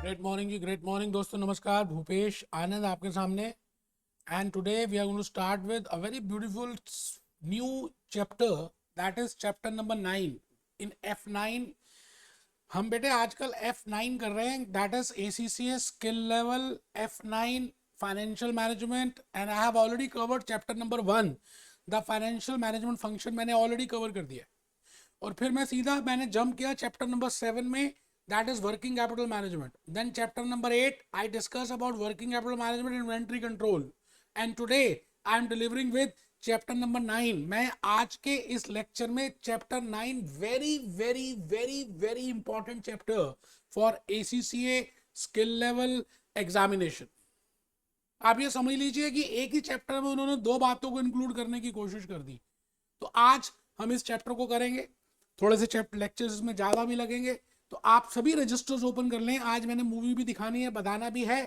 Great morning जी, great morning दोस्तों। नमस्कार, भूपेश आनंद आपके सामने। And today we are going to start with a very beautiful new chapter, that is chapter number 9 in F9। हम बेटे आजकल F9 कर रहे हैं, that is ACCA skill level F9 financial management. And I have already covered chapter number 1, the financial management function, मैंने already cover कर दिया। और फिर मैंने जंप किया चैप्टर नंबर 7 में, that is working capital management. Then chapter number 8 I discuss about working capital management and inventory control, and today I am delivering with chapter number 9. मैं आज के इस लेक्चर में chapter 9 very very very very important chapter for ACCA skill level examination। आप ये समझ लीजिए कि एक ही चैप्टर में उन्होंने दो बातों को इंक्लूड करने की कोशिश कर दी। तो आज हम इस चैप्टर को करेंगे, थोड़े से चैप्टर लेक्चर्स में ज़्यादा भी लगेंगे। तो आप सभी रजिस्टर्स ओपन कर लें, आज मैंने मूवी भी दिखानी है, बताना भी है।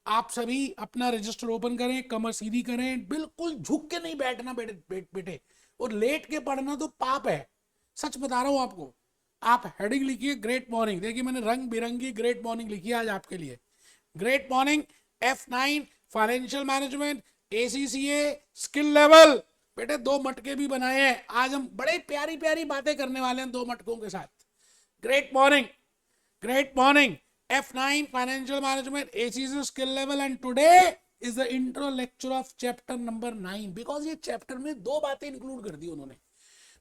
आप सभी अपना रजिस्टर ओपन करें, कमर सीधी करें, बिल्कुल झुक के नहीं बैठना बेटे। और लेट के पढ़ना तो पाप है, सच बता रहा हूं आपको। आप हेडिंग लिखिए ग्रेट मॉर्निंग, देखिए मैंने रंग बिरंगी ग्रेट मॉर्निंग लिखी है आज आपके लिए। Great morning F9 financial management ACCA skill level. बेटे दो मटके भी बनाए हैं, आज हम बड़े प्यारी प्यारी बातें करने वाले हैं दो मटकों के साथ। Great morning, great morning. F9 financial management ACCA skill level, and today is the intro lecture of chapter number 9। Because ये चैप्टर में दो बातें इंक्लूड कर दी उन्होंने।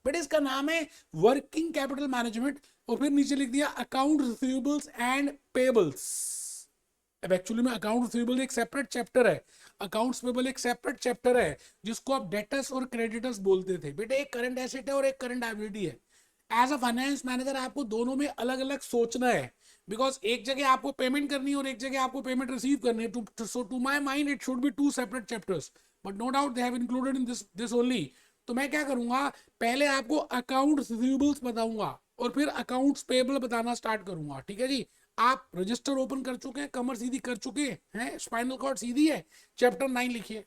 बट इसका नाम है वर्किंग कैपिटल मैनेजमेंट, और फिर नीचे लिख दिया अकाउंट रिसीवेबल्स एंड पेबल्स। अब एक्चुअली में अकाउंट रिसीवेबल एक सेपरेट चैप्टर है, अकाउंट्स पेबल एक सेपरेट चैप्टर है, जिसको आप डेटर्स और क्रेडिटर्स बोलते थे। बेटे एक करंट एसेट है और एक करंट लायबिलिटी है। एज अ फाइनेंस मैनेजर आपको दोनों में अलग अलग सोचना है, बिकॉज एक जगह आपको पेमेंट करनी है और एक जगह आपको पेमेंट रिसीव करनी है। So to my mind it should be two separate chapters, but no doubt they have included in this only. तो मैं क्या करूंगा, पहले आपको अकाउंट रिसीवेबल्स बताऊंगा और फिर अकाउंट्स पेबल बताना स्टार्ट करूंगा। ठीक है जी। आप रजिस्टर ओपन कर चुके हैं, कमर सीधी कर चुके हैं, स्पाइनल कॉर्ड सीधी है, चैप्टर 9 लिखिए।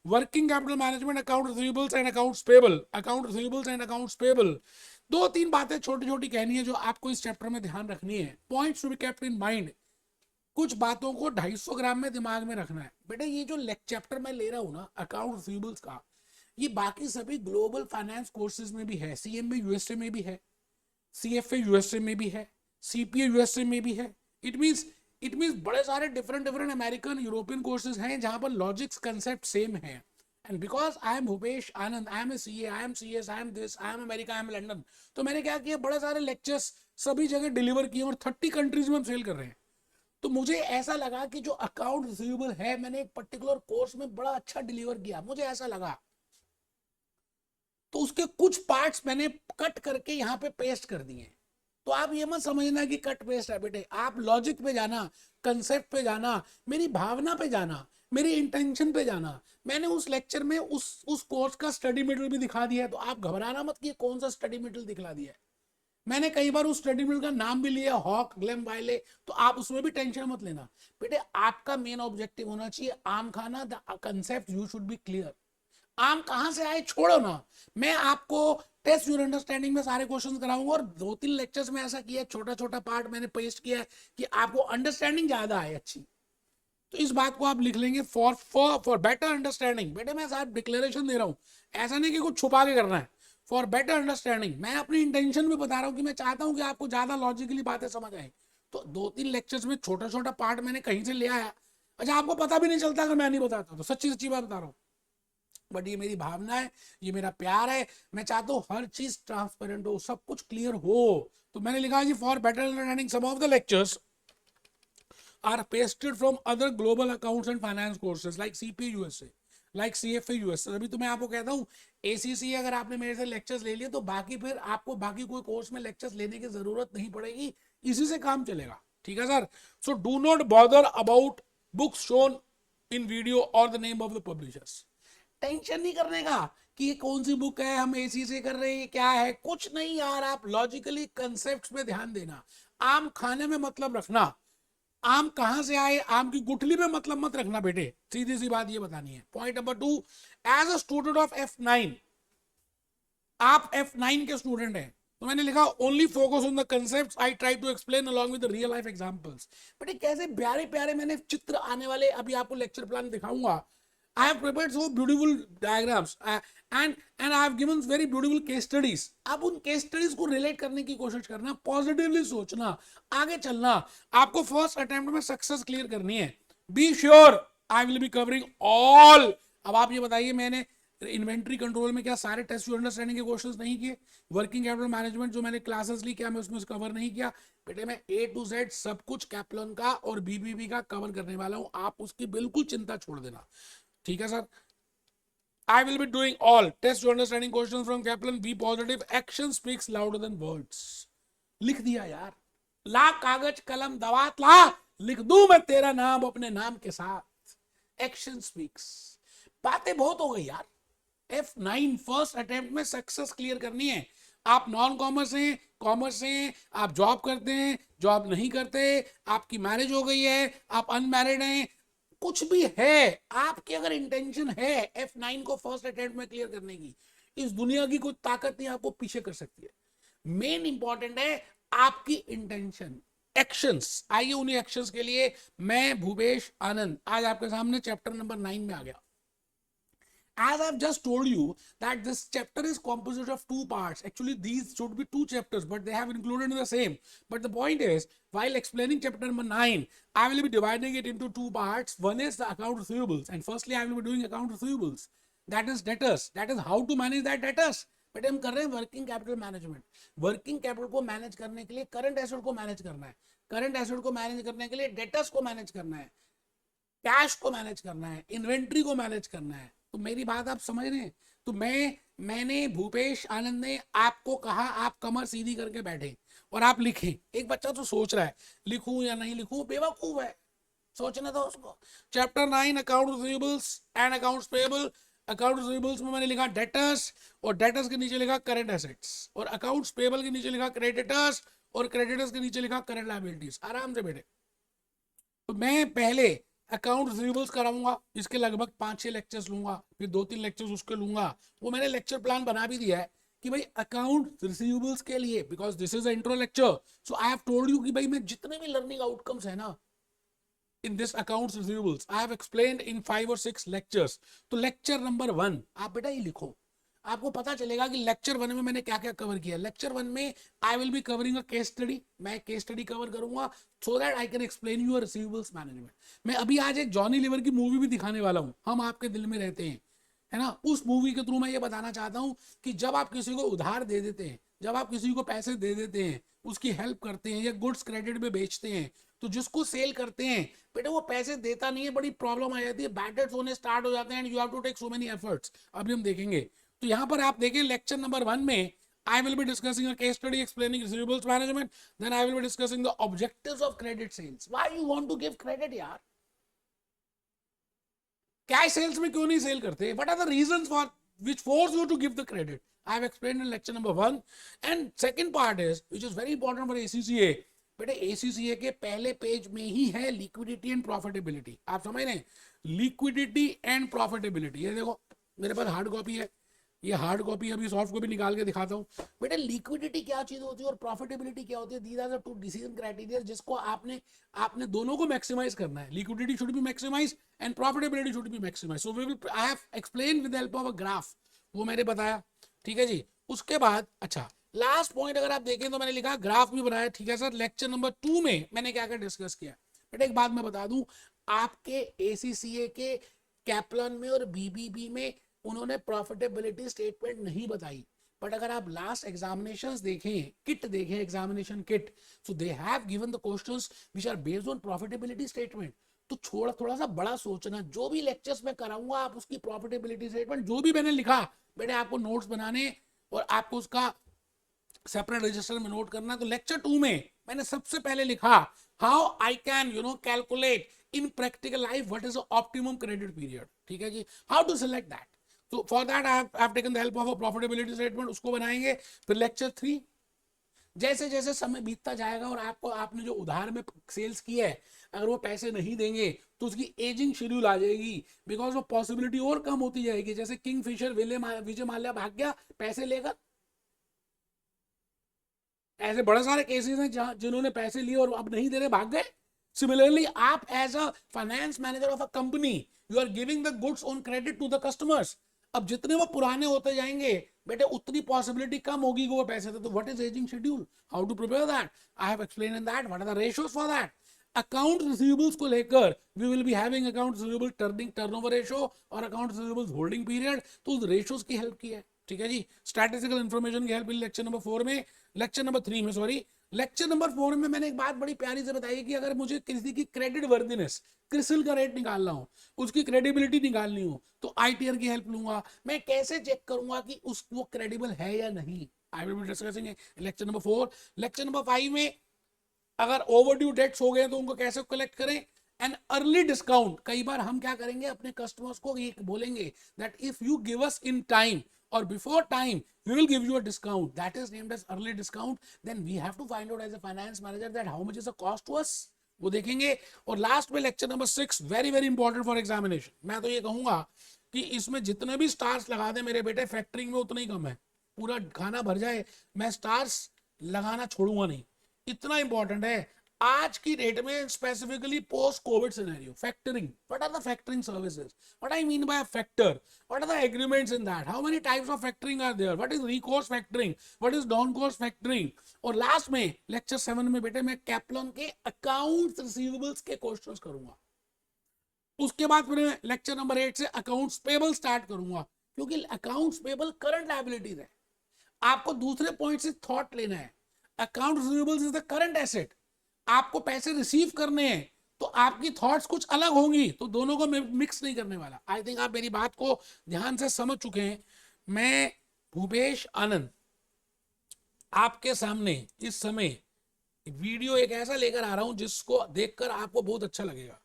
Working capital management, account receivables and accounts payable, account receivables and accounts payable. दो तीन बातें छोटी छोटी कहनी है जो आपको इस चैप्टर में ध्यान रखनी है, points to be kept in mind. कुछ बातों को 250 ग्राम में दिमाग में रखना है। बेटा ये जो चैप्टर मैं ले रहा हूं ना अकाउंट रिसीवेबल्स का, ये बाकी सभी ग्लोबल फाइनेंस कोर्सेज में भी है, CMA USA में भी है, CFA USA में भी है, CPA USA में भी है। इट मीन्स बड़े सारे different different American European courses हैं जहां पर लॉजिक्स कंसेप्ट सेम है। And because I am Bhupesh Anand, I am a CA, I am CS, I am this, I am America, I am London, तो मैंने क्या किया, बड़े सारे लेक्चर्स सभी जगह डिलीवर किए और 30 कंट्रीज में हम सेल कर रहे हैं। तो मुझे ऐसा लगा कि जो अकाउंट रिसीवेबल है, मैंने एक पर्टिकुलर कोर्स में बड़ा अच्छा डिलीवर किया, मुझे ऐसा लगा, तो उसके कुछ पार्ट्स मैंने कट करके यहाँ पे पेस्ट कर दिए। तो आप ये मत समझना कि कट पेस्ट है बेटे, आप लॉजिक पे जाना, कंसेप्ट पे जाना, मेरी भावना पे जाना, मेरी इंटेंशन पे जाना। मैंने उस लेक्चर में उस कोर्स का स्टडी मटेरियल भी दिखा दिया है, तो आप घबराना मत कि कौन सा स्टडी मटेरियल दिखला दिया है। मैंने कई बार उस स्टडी मटेरियल का नाम भी लिया, हॉक ग्लेम वाइले, तो आप उसमें भी टेंशन मत लेना बेटे। आपका मेन ऑब्जेक्टिव होना चाहिए आम खाना, the concept you should be clear. आम कहां से आए छोड़ो ना, मैं आपको टेस्ट योर अंडरस्टैंडिंग में सारे क्वेश्चंस कराऊंगा, और 2-3 लेक्चर्स में ऐसा किया, छोटा छोटा पार्ट मैंने पेस्ट किया है कि आपको अंडरस्टैंडिंग ज्यादा आए अच्छी। तो इस बात को आप लिख लेंगे, फॉर बेटर अंडरस्टैंडिंग। बेटे मैं साहब डिक्लेरेशन दे रहा हूं, ऐसा नहीं कि कुछ छुपा के करना है। फॉर बेटर अंडरस्टैंडिंग, मैं अपनी इंटेंशन भी बता रहा हूं कि मैं चाहता हूं कि आपको ज्यादा लॉजिकली बातें समझ आए। तो 2-3 लेक्चर्स में छोटा छोटा पार्ट मैंने कहीं से ले आया। अच्छा आपको पता भी नहीं चलता अगर मैं नहीं बताता, तो सच्ची सच्ची बात बता रहा हूं। बट ये मेरी भावना है, ये मेरा प्यार है, मैं चाहता हूँ हर चीज ट्रांसपेरेंट हो, सब कुछ क्लियर हो। तो मैंने लिखा जी, for better understanding some of the lectures are pasted from other global accounts and finance courses like CPA USA, like CFA USA। अभी तो मैं आपको कहता हूँ ACCA अगर आपने मेरे से लेक्चर्स ले लिए तो बाकी फिर आपको बाकी कोई कोर्स में लेक्चर्स लेने की जरूरत नहीं पड़ेगी, इसी से काम चलेगा। ठीक है sir. So do not bother about books shown in video और the name of the publishers. Tension नहीं करने का कि ये कौन सी बुक है, हम ACCA कर रहे हैं, क्या है, कुछ नहीं यार। आप लॉजिकली कंसेप्ट्स पे ध्यान देना, आम खाने में मतलब रखना। आम कहां से आए, आम की गुठली में मतलब मत रखना बेटे, सीधी सी बात ये बतानी है। Point number 2, as a student of F9, आप F9 के स्टूडेंट हैं, तो मैंने लिखा only focus on the concept, I try to explain along with real life examples. But ये कैसे प्यारे प्यारे मैंने चित्र आने वाले, अभी आपको लेक्चर प्लान दिखाऊंगा। I have prepared so beautiful diagrams and I have given very beautiful case studies. आप उन केस स्टडीज को रिलेट करने की कोशिश करना, पॉजिटिवली सोचना, आगे चलना। आपको फर्स्ट अटेम्प्ट में सक्सेस क्लियर करनी है। Be sure I will be covering all. अब आप ये बताइए, मैंने इन्वेंट्री कंट्रोल में क्या सारे टेस्ट अंडरस्टैंडिंग के क्वेश्चंस नहीं किए? वर्किंग कैपिटल मैनेजमेंट जो मैंने क्लासेस ली, क्या मैं उसमें कवर नहीं किया? बेटे मैं A to Z सब कुछ कैप्लन का और बीबीबी का कवर करने वाला हूं, आप उसकी बिल्कुल चिंता छोड़ देना। ठीक है sir. I will be doing all test to understanding questions from Kaplan. Be positive. Action speaks louder than words. लिख दिया यार, ला कागज कलम दवात ला, लिख दूं मैं तेरा नाम अपने नाम के साथ। Action speaks. बातें बहुत हो गई यार। F9 फर्स्ट अटेम्प्ट में सक्सेस क्लियर करनी है। आप नॉन कॉमर्स हैं, कॉमर्स हैं, आप जॉब करते हैं, जॉब नहीं करते, आपकी मैरिज हो गई है, आप अनमैरिड हैं, कुछ भी है, आपकी अगर इंटेंशन है F9 को फर्स्ट अटेम्प्ट में क्लियर करने की, इस दुनिया की कोई ताकत नहीं आपको पीछे कर सकती है। मेन इंपॉर्टेंट है आपकी इंटेंशन, एक्शंस। आइए उन्हीं एक्शंस के लिए मैं भूपेश आनंद आज आपके सामने चैप्टर नंबर 9 में आ गया। As I've just told you that this chapter is composite of two parts. Actually, these should be two chapters, but they have included in the same. But the point is, while explaining chapter number 9, I will be dividing it into two parts. One is the account receivables, and firstly, I will be doing account receivables. That is debtors. That is how to manage that debtors. But हम कर रहे हैं working capital management. Working capital को manage करने के लिए current asset को manage करना है, करंट एसेट को मैनेज करने के लिए डेटर्स को मैनेज करना है, कैश को मैनेज करना है, इन्वेंट्री को मैनेज करना है। तो मेरी बात आप समझ रहे हैं? तो मैंने भूपेश आनंद ने आपको कहा आप कमर सीधी करके बैठे और आप लिखें। एक बच्चा तो सोच रहा है लिखूं या नहीं लिखूं, बेवकूफ है, सोचना था उसको। Chapter 9 account receivables and accounts payable. Account receivables में मैंने लिखा डेटर्स, और डेटर्स के नीचे लिखा करंट एसेट्स, और अकाउंट्स पेएबल के नीचे लिखा क्रेडिटर्स, और क्रेडिटर्स के नीचे लिखा करंट लायबिलिटीज। आराम से बैठे। तो मैं पहले अकाउंट रिसीवेबल्स कराऊंगा, इसके लगभग 5-6 लेक्चर्स लूंगा, फिर 2-3 लेक्चर्स उसके लूंगा। वो मैंने लेक्चर प्लान बना भी दिया है कि भाई अकाउंट रिसीवेबल्स के लिए, because this is a intro lecture, so I have told you कि भाई मैं जितने भी लर्निंग आउटकम्स है ना in this accounts receivables I have explained in 5 or 6 lectures. तो लेक्चर नंबर 1 आप बेटा ये लिखो, आपको पता चलेगा कि लेक्चर 1 में मैंने क्या क्या कवर किया। लेक्चर 1 में I will be covering a case study, मैं केस स्टडी कवर करूंगा so that I can explain your receivables management. मैं अभी आज एक जॉनी लीवर की मूवी भी दिखाने वाला हूं, हम आपके दिल में रहते हैं, है ना। उस मूवी के थ्रू मैं ये बताना चाहता हूं कि जब आप किसी को उधार दे देते हैं, जब आप किसी को पैसे दे देते हैं, उसकी हेल्प करते हैं या गुड्स क्रेडिट में बेचते हैं, तो जिसको सेल करते हैं बेटे वो पैसे देता नहीं है, बड़ी प्रॉब्लम आ जाती है, बैड डेट्स होने स्टार्ट हो जाते हैं and you have to take so many efforts. अभी हम देखेंगे। तो यहाँ पर आप देखें लेक्चर नंबर 1 में I will be discussing a case study explaining receivables management. Then I will be discussing the objectives of credit sales. Why you want to give credit यार? कैश सेल्स में क्यों नहीं सेल करते? What are the reasons for which force you to give the credit? I have explained in lecture number 1. And second part is, which is very important for ACCA. बेटे ACCA के पहले page में ही है liquidity and profitability. आप समझ रहे हैं? Liquidity and profitability. ये देखो मेरे पास हार्ड कॉपी है, ये हार्ड कॉपी, अभी सॉफ्ट कॉपी निकाल के दिखाता हूँ। बेटे लिक्विडिटी क्या चीज होती है और प्रॉफिटेबिलिटी क्या होती है? These are the two decision criteria जिसको आपने दोनों को मैक्सिमाइज करना है। Liquidity should be maximize and profitability should be maximize. So we will I have explain with help of a graph, वो मैंने बताया। ठीक है जी। उसके बाद अच्छा लास्ट पॉइंट अगर आप देखें तो मैंने लिखा ग्राफ भी बनाया। ठीक है सर। लेक्चर नंबर 2 में मैंने क्या क्या डिस्कस किया। बेटे एक बात मैं बता दूं, आपके ACCA के कैप्लन में और BBB में उन्होंने प्रॉफिटेबिलिटी स्टेटमेंट नहीं बताई, बट अगर आप लास्ट एग्जामिनेशंस देखें, किट देखें, examination kit, so they have given the questions which are based on profitability statement. तो थोड़ा सा बड़ा सोचना, जो भी लेक्चर्स में कराऊंगा आप उसकी प्रॉफिटेबिलिटी स्टेटमेंट जो भी मैंने लिखा बेटे आपको नोट्स बनाने और आपको उसका सेपरेट रजिस्टर में नोट करना। तो लेक्चर 2 में मैंने सबसे पहले लिखा how I can calculate in practical life what is optimum credit period. ठीक है जी। How to select that. तो for that I have taken the help of a profitability statement, उसको बनाएंगे। फिर लेक्चर 3 जैसे जैसे समय बीतता जाएगा और आपने जो उधार में सेल्स की है अगर वो पैसे नहीं देंगे तो उसकी एजिंग शेड्यूल आ जाएगी, बिकॉज वो पॉसिबिलिटी और कम होती जाएगी। जैसे किंगफिशर विजय माल्या भाग गया पैसे लेकर, ऐसे बड़े सारे केसेस हैं जहां जिन्होंने पैसे लिए और अब नहीं दे रहे, भाग गए। सिमिलरली आप as a finance manager of a company, you are giving the goods on credit to the customers. अब जितने वो पुराने होते जाएंगे बेटे, उतनी पॉसिबिलिटी कम होगी कि वो पैसे दे। तो what is ageing schedule, how to prepare that, I have explain in that, what are the ratios for that. Account receivables को लेकर we will be having account receivable turning turnover ratio और account receivables holding period. तो उस ratios की help की है, ठीक है जी। स्टैटिस्टिकल इन्फॉर्मेशन की हेल्प मिली लेक्चर नंबर 4 में, लेक्चर नंबर 3 में, सॉरी लेक्चर नंबर 4 में मैंने एक बात बड़ी प्यारी से बताई कि अगर मुझे किसी की क्रेडिट वर्दिनेस, क्रिसिल का रेट निकालना हो, उसकी क्रेडिबिलिटी निकालनी हो, तो आईटीआर की हेल्प लूंगा। मैं कैसे चेक करूंगा कि उस वो क्रेडिबल है या नहीं, आई will be discussing lecture number 4। Lecture number 5 में अगर ओवरड्यू डेट्स हो गए तो उनको कैसे कलेक्ट करें। एंड अर्ली डिस्काउंट, कई बार हम क्या करेंगे अपने कस्टमर्स को ये बोलेंगे that if you give us in time or before time we will give you a discount, that is named as early discount. Then we have to find out as a finance manager that how much is the cost to us, वो देखेंगे। और लास्ट में lecture number 6 very very important for examination. मैं तो ये कहूंगा कि इसमें जितने भी स्टार्स लगा दे मेरे बेटे, फैक्टरिंग में उतना ही कम है, पूरा खाना भर जाए, मैं स्टार्स लगाना छोड़ूंगा नहीं, इतना इंपॉर्टेंट है आज की डेट में, specifically post covid scenario. Factoring, what are the factoring services, what I mean by factor, what are the agreements in that, how many types of factoring are there, what is recourse factoring, what is non course factoring. और लास्ट में lecture 7 में बेटे मैं Kaplan के accounts receivables के questions करूंगा। उसके बाद फिर मैं लेक्चर नंबर 8 से अकाउंट्स पेबल स्टार्ट करूंगा, क्योंकि अकाउंट्स पेबल करंट लायबिलिटीज है। आपको दूसरे पॉइंट से थॉट लेना है, account receivables is the current asset, आपको पैसे रिसीव करने हैं तो आपकी थॉट्स कुछ अलग होंगी, तो दोनों को मिक्स नहीं करने वाला। आई थिंक आप मेरी बात को ध्यान से समझ चुके हैं। मैं भूपेश आनंद आपके सामने इस समय वीडियो एक ऐसा लेकर आ रहा हूं जिसको देखकर आपको बहुत अच्छा लगेगा।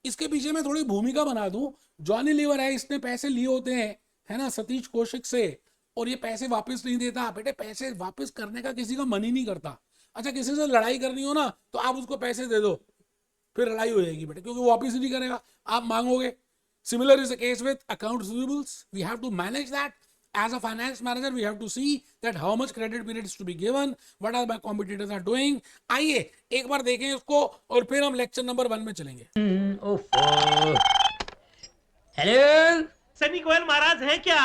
इसके पीछे मैं थोड़ी भूमिका बना दूं। जॉनी लीवर है, इसने पैसे लिए होते हैं, है ना, सतीश कौशिक से, और ये पैसे वापस नहीं देता। बेटे पैसे वापस करने का किसी का मन ही नहीं करता। अच्छा, किसी से लड़ाई करनी हो ना तो आप उसको पैसे दे दो, फिर लड़ाई हो जाएगी बेटे, क्योंकि वो वापस ही नहीं करेगा, आप मांगोगे। Similar is the case with account receivables, we have to manage that as a finance manager. We have to see that how much credit period is to be given, what are my competitors are doing. आइए एक बार देखें उसको और फिर हम lecture number 1 में चलेंगे। Hello, Sunny Goyal महाराज हैं क्या?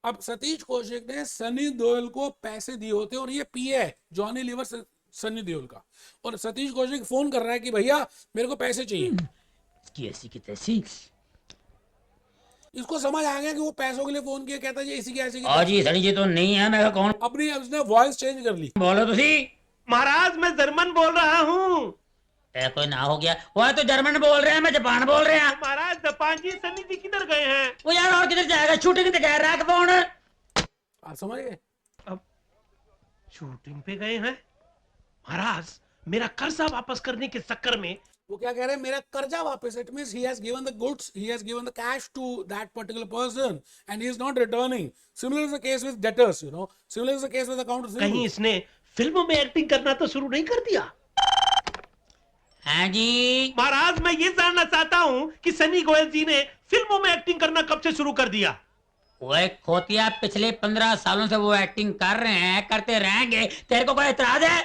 अब सतीश कौशिक ने सनी देओल को पैसे दिए होते हैं, और ये पीए है जॉनी लीवर सनी देओल का, और सतीश कौशिक फोन कर रहा है कि भैया मेरे को पैसे चाहिए। ऐसी की तैसी। इसको समझ आ गया कि वो पैसों के लिए फोन किया, कहता है इसी की ऐसी की और जी सनी जी तो नहीं है, मैं कौन? अपनी उसने वॉइस चेंज कर ली। बोलो तो सी। महाराज मैं जर्मन बोल रहा हूँ। कोई ना हो गया, वो तो जर्मन बोल रहे हैं, मैं जापान बोल रहे हैं। महाराज जापान जी सनी जी किधर गए हैं? वो यार और किधर जाएगा, शूटिंग तो कह रहा है फोन। आप समझ गए? अब शूटिंग पे गए हैं। महाराज मेरा कर्जा वापस करने के चक्कर में वो क्या कह रहे हैं, मेरा कर्जा वापस, it means he has given the goods, he has given the cash to that particular person and he is not returning. Similar is the case with debtors, you know, similar is the case with account receivables. कहीं इसने फिल्मों में acting करना तो शुरू नहीं कर दिया? हाँ जी महाराज मैं ये जानना चाहता हूँ कि सनी गोयल जी ने फिल्मों में एक्टिंग करना कब से शुरू कर दिया? वो एक खोतिया, पिछले 15 सालों से वो एक्टिंग कर रहे हैं, करते रहेंगे। तेरे को कोई एतराज है?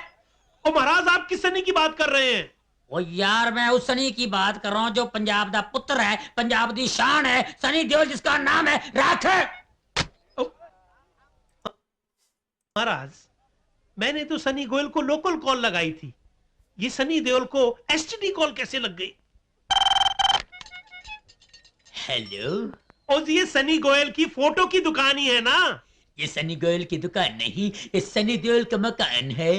ओ महाराज आप किस सनी की बात कर रहे हैं? वो यार मैं उस सनी की बात कर रहा हूँ जो पंजाब दा पुत्र है, पंजाब दी शान है, सनी देओल जिसका नाम है राख। महाराज मैंने तो सनी गोयल को लोकल कॉल लगाई थी, ये सनी देओल को एसटीडी कॉल कैसे लग गई? हेलो, ओ जी ये सनी गोयल की फोटो की दुकान ही है ना? ये सनी गोयल की दुकान नहीं, ये सनी देओल का मकान है।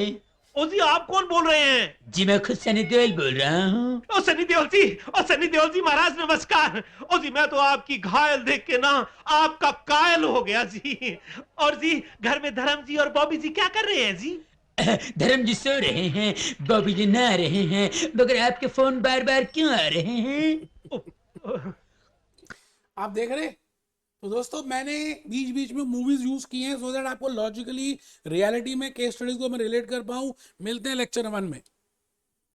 ओ जी आप कौन बोल रहे हैं? जी मैं खुद सनी देओल बोल रहा हूँ। ओ सनी देओल जी, ओ सनी देओल जी महाराज नमस्कार। ओ जी मैं तो आपकी घायल देख के ना आपका कायल हो गया जी। और जी घर में धर्म जी और बॉबी जी क्या कर रहे हैं जी? धर्म जी सो रहे हैं, बॉबी जी नहा रहे हैं, मगर आपके फोन बार बार क्यों आ रहे हैं? आप देख रहे? तो दोस्तों मैंने बीच बीच में मूवीज यूज की हैं सो दैट आपको लॉजिकली रियलिटी में केस स्टडीज को मैं रिलेट कर पाऊं। मिलते हैं लेक्चर 1 में।